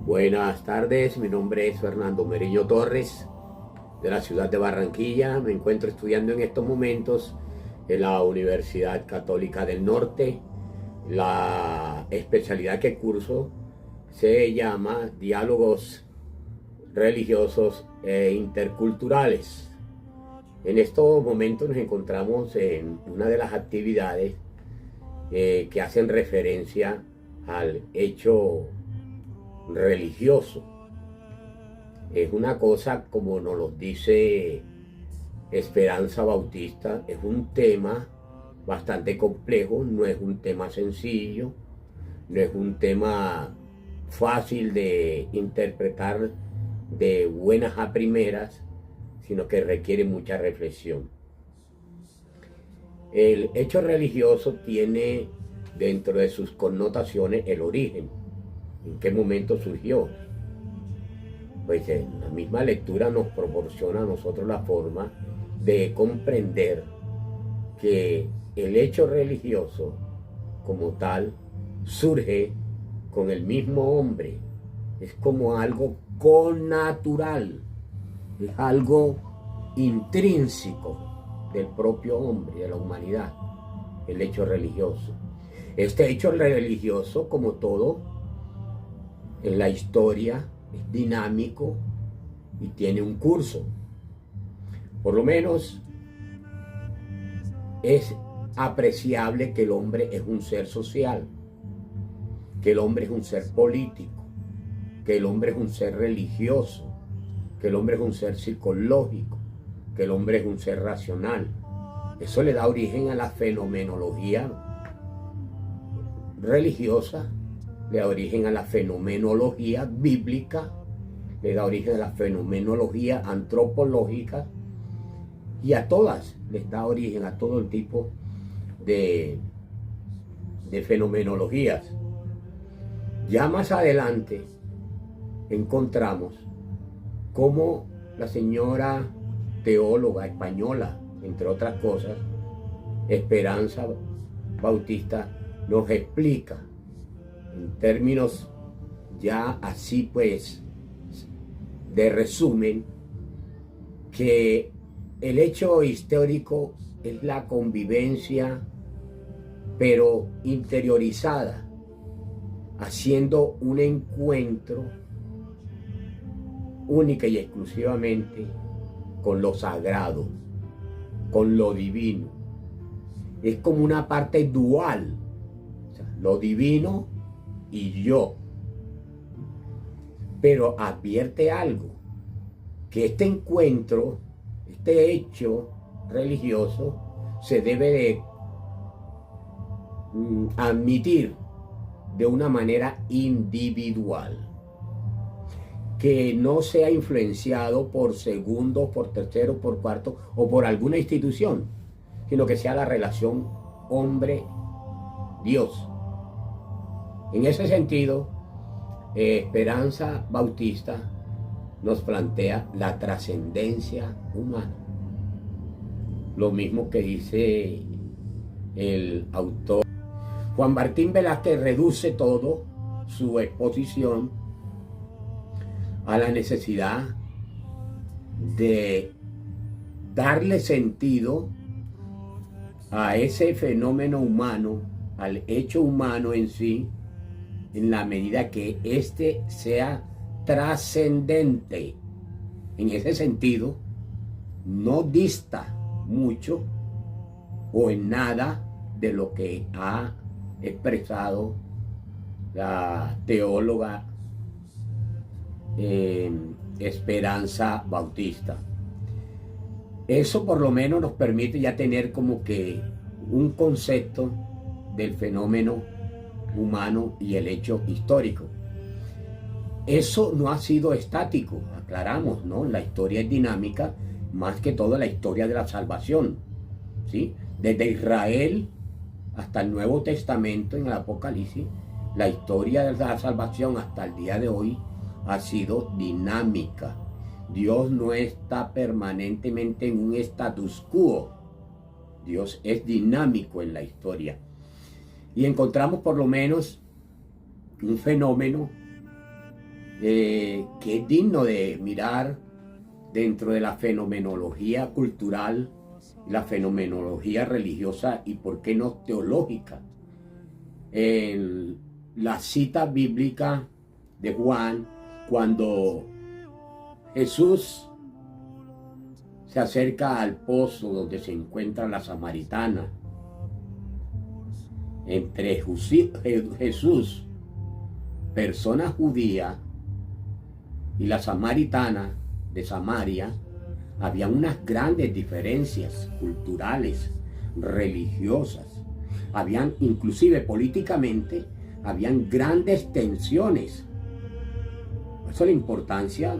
Buenas tardes, mi nombre es Fernando Meriño Torres, de la ciudad de Barranquilla. Me encuentro estudiando en estos momentos en la Universidad Católica del Norte. La especialidad que curso se llama Diálogos Religiosos e Interculturales. En estos momentos nos encontramos en una de las actividades que hacen referencia al hecho religioso. Es una cosa, como nos lo dice Esperanza Bautista, es un tema bastante complejo, no es un tema sencillo, no es un tema fácil de interpretar de buenas a primeras, sino que requiere mucha reflexión. El hecho religioso tiene dentro de sus connotaciones el origen, en qué momento surgió. Pues la misma lectura nos proporciona a nosotros la forma de comprender que el hecho religioso como tal surge con el mismo hombre. Es como algo connatural, es algo intrínseco del propio hombre, de la humanidad, el hecho religioso. Este hecho religioso, como todo en la historia, es dinámico y tiene un curso. Por lo menos es apreciable que el hombre es un ser social, que el hombre es un ser político, que el hombre es un ser religioso, que el hombre es un ser psicológico, que el hombre es un ser racional. Eso le da origen a la fenomenología religiosa, le da origen a la fenomenología bíblica, le da origen a la fenomenología antropológica y a todas les da origen a todo el tipo de fenomenologías. Ya más adelante encontramos cómo la señora teóloga española, entre otras cosas, Esperanza Bautista, nos explica en términos ya así pues de resumen que el hecho histórico es la convivencia pero interiorizada, haciendo un encuentro única y exclusivamente con lo sagrado, con lo divino. Es como una parte dual, o sea, lo divino y yo. Pero advierte algo, que este encuentro, este hecho religioso, se debe de admitir de una manera individual, que no sea influenciado por segundos, por terceros, por cuartos o por alguna institución, sino que sea la relación hombre-Dios. En ese sentido, Esperanza Bautista nos plantea la trascendencia humana. Lo mismo que dice el autor. Juan Martín Velázquez reduce todo su exposición a la necesidad de darle sentido a ese fenómeno humano, al hecho humano en sí, en la medida que éste sea trascendente. En ese sentido, no dista mucho o en nada de lo que ha expresado la teóloga Esperanza Bautista. Eso por lo menos nos permite ya tener como que un concepto del fenómeno humano y el hecho histórico. Eso no ha sido estático, aclaramos, ¿no? La historia es dinámica, más que todo la historia de la salvación, ¿sí? Desde Israel hasta el Nuevo Testamento en el Apocalipsis, la historia de la salvación hasta el día de hoy ha sido dinámica. Dios no está permanentemente en un status quo. Dios es dinámico en la historia. Y encontramos por lo menos un fenómeno que es digno de mirar dentro de la fenomenología cultural, la fenomenología religiosa y por qué no teológica. En la cita bíblica de Juan, cuando Jesús se acerca al pozo donde se encuentra la samaritana, entre Jesús, persona judía, y la samaritana de Samaria, había unas grandes diferencias culturales, religiosas, habían inclusive políticamente, habían grandes tensiones. Por eso la importancia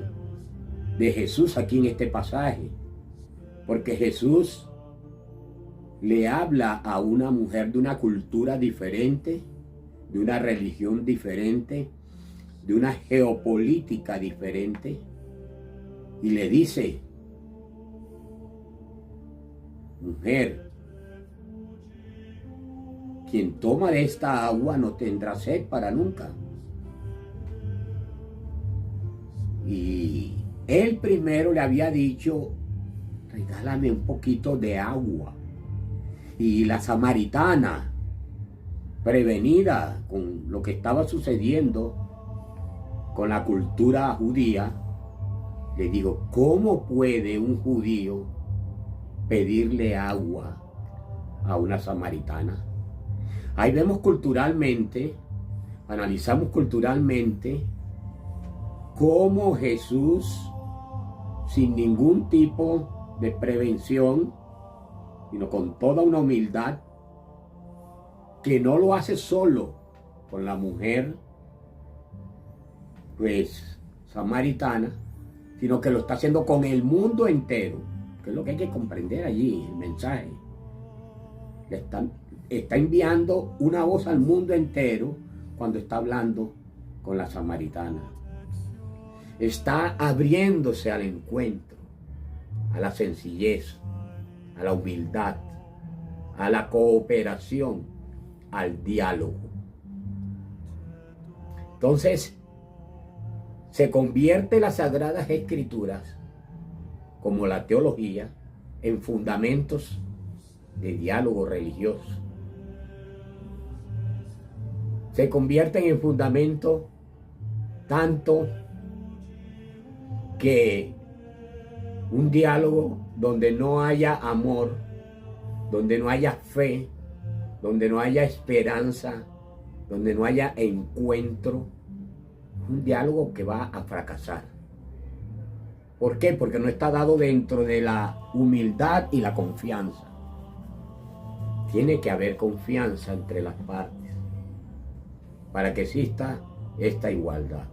de Jesús aquí en este pasaje, porque Jesús le habla a una mujer de una cultura diferente, de una religión diferente, de una geopolítica diferente, y le dice: mujer, quien toma de esta agua no tendrá sed para nunca. Y él primero le había dicho: regálame un poquito de agua. Y la samaritana, prevenida con lo que estaba sucediendo con la cultura judía, le digo: ¿cómo puede un judío pedirle agua a una samaritana? Ahí vemos culturalmente, analizamos culturalmente cómo Jesús, sin ningún tipo de prevención, sino con toda una humildad, que no lo hace solo con la mujer pues samaritana, sino que lo está haciendo con el mundo entero, que es lo que hay que comprender allí, el mensaje. Está enviando una voz al mundo entero cuando está hablando con la samaritana. Está abriéndose al encuentro, a la sencillez, a la humildad, a la cooperación, al diálogo. Entonces, se convierte las Sagradas Escrituras, como la teología, en fundamentos de diálogo religioso. Se convierten en fundamentos tanto que un diálogo donde no haya amor, donde no haya fe, donde no haya esperanza, donde no haya encuentro, un diálogo que va a fracasar. ¿Por qué? Porque no está dado dentro de la humildad y la confianza. Tiene que haber confianza entre las partes para que exista esta igualdad.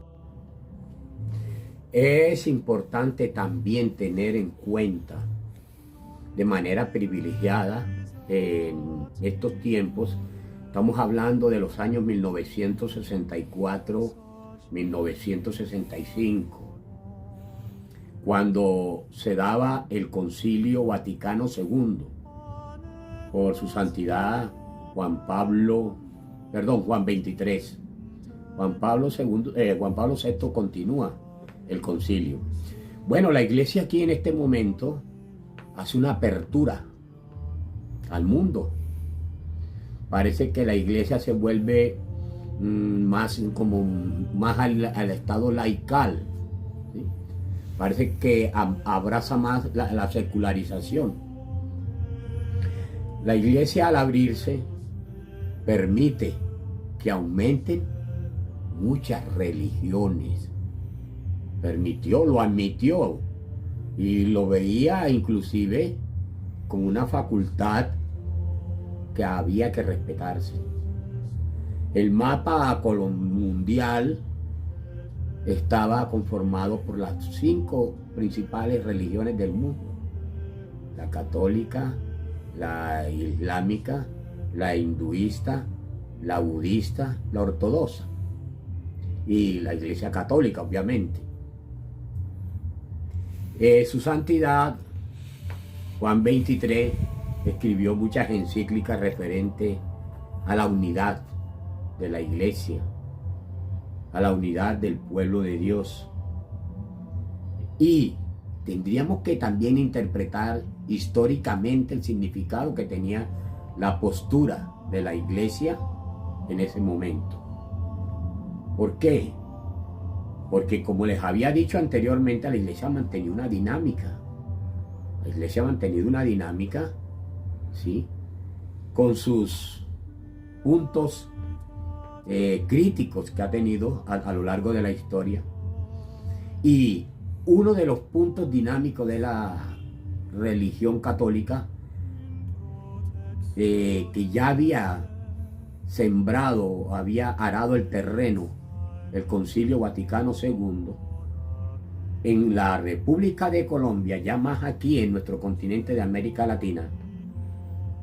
Es importante también tener en cuenta de manera privilegiada en estos tiempos, estamos hablando de los años 1964-1965, cuando se daba el Concilio Vaticano II por su santidad Juan XXIII. Juan Pablo VI continúa el concilio. Bueno, la iglesia aquí en este momento hace una apertura al mundo. Parece que la iglesia se vuelve más al estado laical, ¿sí? Parece que abraza más la secularización. La iglesia, al abrirse, permite que aumenten muchas religiones. Lo admitió y lo veía inclusive como una facultad que había que respetarse. El mapa mundial estaba conformado por las 5 principales religiones del mundo: la católica, la islámica, la hinduista, la budista, la ortodoxa y la iglesia católica, obviamente. Su santidad Juan XXIII escribió muchas encíclicas referentes a la unidad de la iglesia, a la unidad del pueblo de Dios. Y tendríamos que también interpretar históricamente el significado que tenía la postura de la iglesia en ese momento. ¿Por qué? Porque como les había dicho anteriormente, la iglesia ha mantenido una dinámica. La iglesia ha mantenido una dinámica, ¿sí?, con sus puntos críticos que ha tenido a lo largo de la historia. Y uno de los puntos dinámicos de la religión católica, que ya había sembrado, había arado el terreno, el Concilio Vaticano II, en la República de Colombia, ya más aquí en nuestro continente de América Latina,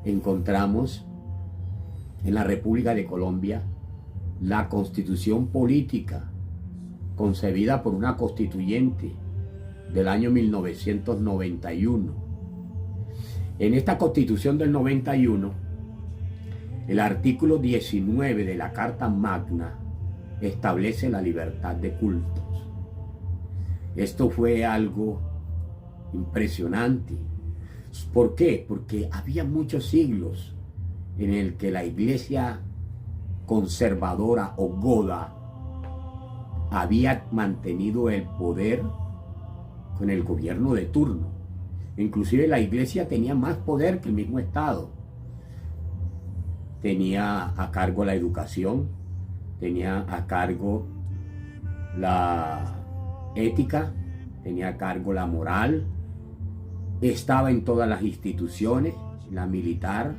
encontramos en la República de Colombia la constitución política concebida por una constituyente del año 1991. En esta constitución del 91, el artículo 19 de la Carta Magna establece la libertad de cultos. Esto fue algo impresionante. ¿Por qué? Porque había muchos siglos en el que la iglesia conservadora o goda había mantenido el poder con el gobierno de turno. Inclusive la iglesia tenía más poder que el mismo Estado. Tenía a cargo la educación, tenía a cargo la ética, tenía a cargo la moral, estaba en todas las instituciones, la militar,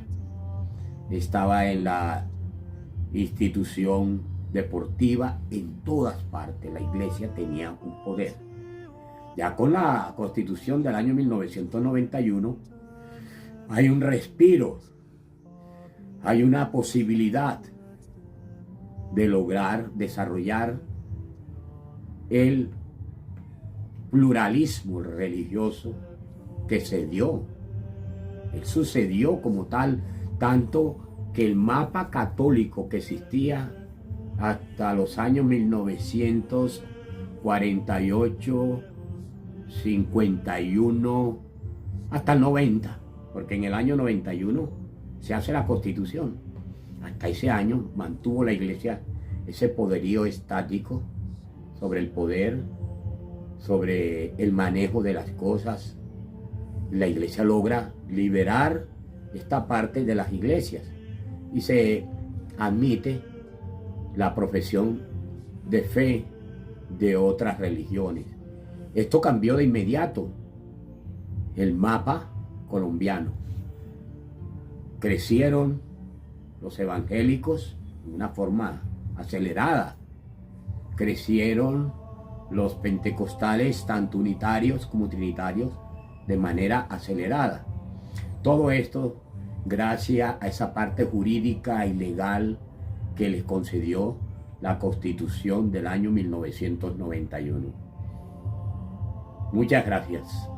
estaba en la institución deportiva, en todas partes la iglesia tenía un poder. Ya con la Constitución del año 1991 hay un respiro, hay una posibilidad de lograr desarrollar el pluralismo religioso que se dio. Él sucedió como tal, tanto que el mapa católico que existía hasta los años 1948, 51, hasta el 90, porque en el año 91 se hace la Constitución. Hasta ese año mantuvo la iglesia ese poderío estático sobre el poder, sobre el manejo de las cosas. La iglesia logra liberar esta parte de las iglesias y se admite la profesión de fe de otras religiones. Esto cambió de inmediato el mapa colombiano. Crecieron los evangélicos de una forma acelerada. Crecieron los pentecostales, tanto unitarios como trinitarios, de manera acelerada. Todo esto gracias a esa parte jurídica y legal que les concedió la Constitución del año 1991. Muchas gracias.